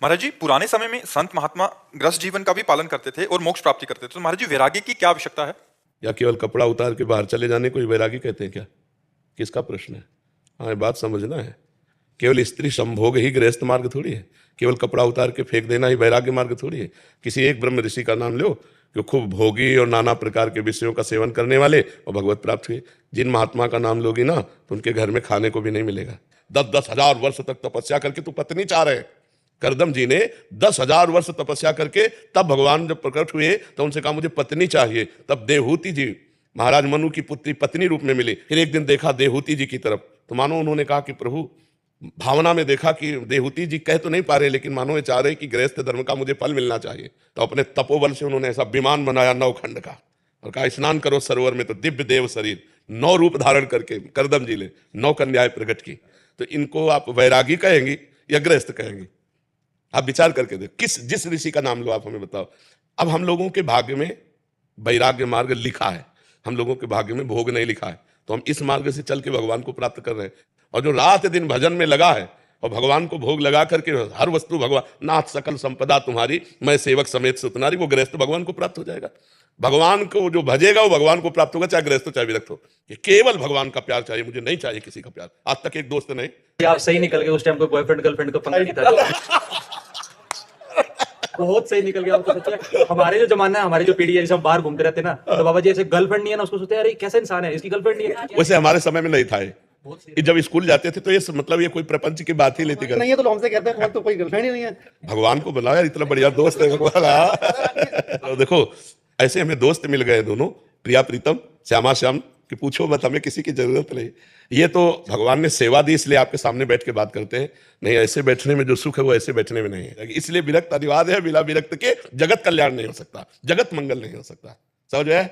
महाराज जी, पुराने समय में संत महात्मा गृहस्थ जीवन का भी पालन करते थे और मोक्ष प्राप्ति करते थे, तो महाराज जी वैराग्य की क्या आवश्यकता है? या केवल कपड़ा उतार के बाहर चले जाने को ही वैरागी कहते हैं क्या? किसका प्रश्न है? हाँ, ये बात समझना है। केवल स्त्री संभोग ही गृहस्थ मार्ग थोड़ी है, केवल कपड़ा उतार के फेंक देना ही वैराग्य मार्ग थोड़ी है। किसी एक ब्रह्म ऋषि का नाम लो कि खूब भोगी और नाना प्रकार के विषयों का सेवन करने वाले और भगवत प्राप्त हुए। जिन महात्मा का नाम लोगी ना तो उनके घर में खाने को भी नहीं मिलेगा। 10-10 हजार वर्ष तक तपस्या करके तू पत्नी चाह रहे। करदम जी ने 10,000 वर्ष तपस्या करके तब भगवान जब प्रकट हुए तो उनसे कहा मुझे पत्नी चाहिए। तब देवहूति जी महाराज मनु की पुत्री पत्नी रूप में मिली। फिर एक दिन देखा देवहूति जी की तरफ तो मानो उन्होंने कहा कि प्रभु, भावना में देखा कि देवहूति जी कह तो नहीं पा रहे लेकिन मानो ये चाह रहे कि गृहस्थ धर्म का मुझे फल मिलना चाहिए। तो अपने तपोबल से उन्होंने ऐसा विमान बनाया 9 खंड का और कहा स्नान करो सरोवर में। तो दिव्य देव शरीर 9 रूप धारण करके करदम जी ने 9 कन्याएं प्रकट की। तो इनको आप वैरागी कहेंगी या गृहस्थ कहेंगी? आप विचार करके देखो, जिस ऋषि का नाम लो आप हमें बताओ। अब हम लोगों के भाग्य में वैराग्य मार्ग लिखा है, हम लोगों के भाग्य में भोग नहीं लिखा है, तो हम इस मार्ग से चल के भगवान को प्राप्त कर रहे हैं। और जो रात दिन भजन में लगा है और भगवान को भोग लगा करके हर वस्तु भगवान नाथ सकल संपदा तुम्हारी मैं सेवक समेत सुतनारी, वो गृहस्थ भगवान को प्राप्त हो जाएगा। भगवान को जो भजेगा वो भगवान को प्राप्त होगा, चाहे गृहस्थ हो चाहे विरक्त हो। ये केवल भगवान का प्यार चाहिए, मुझे नहीं चाहिए किसी का प्यार। आज तक एक दोस्त नहीं। आप सही निकल गए, उस टाइम कोई बॉयफ्रेंड गर्लफ्रेंड का पंगा नहीं था। बहुत सही निकल गया। हमको सोचा हमारे जो जमाना है, हमारी जो पीढ़ी है, जैसे हम बाहर घूमते रहते हैं ना, तो बाबा जी ऐसे गर्लफ्रेंड नहीं है ना, उसको सोचते हैं अरे कैसा इंसान है, इसकी गर्लफ्रेंड नहीं है। वैसे हमारे समय में नहीं था ये। जब स्कूल जाते थे तो ये मतलब ये कोई प्रपंच की बात ही लेती नहीं है तो हमसे कहते हैं तो कोई गर्लफ्रेंड ही नहीं है। भगवान को बुलाया, इतना बढ़िया दोस्त है भगवान। तो देखो ऐसे हमें दोस्त मिल गए दोनों, प्रिया प्रीतम, श्यामा श्याम, कि पूछो मत, हमें किसी की जरूरत नहीं। ये तो भगवान ने सेवा दी इसलिए आपके सामने बैठ के बात करते हैं, नहीं ऐसे बैठने में जो सुख है वो ऐसे बैठने में नहीं है। इसलिए विरक्त अनिवार्य है, बिना विरक्त के जगत कल्याण नहीं हो सकता, जगत मंगल नहीं हो सकता। समझ है?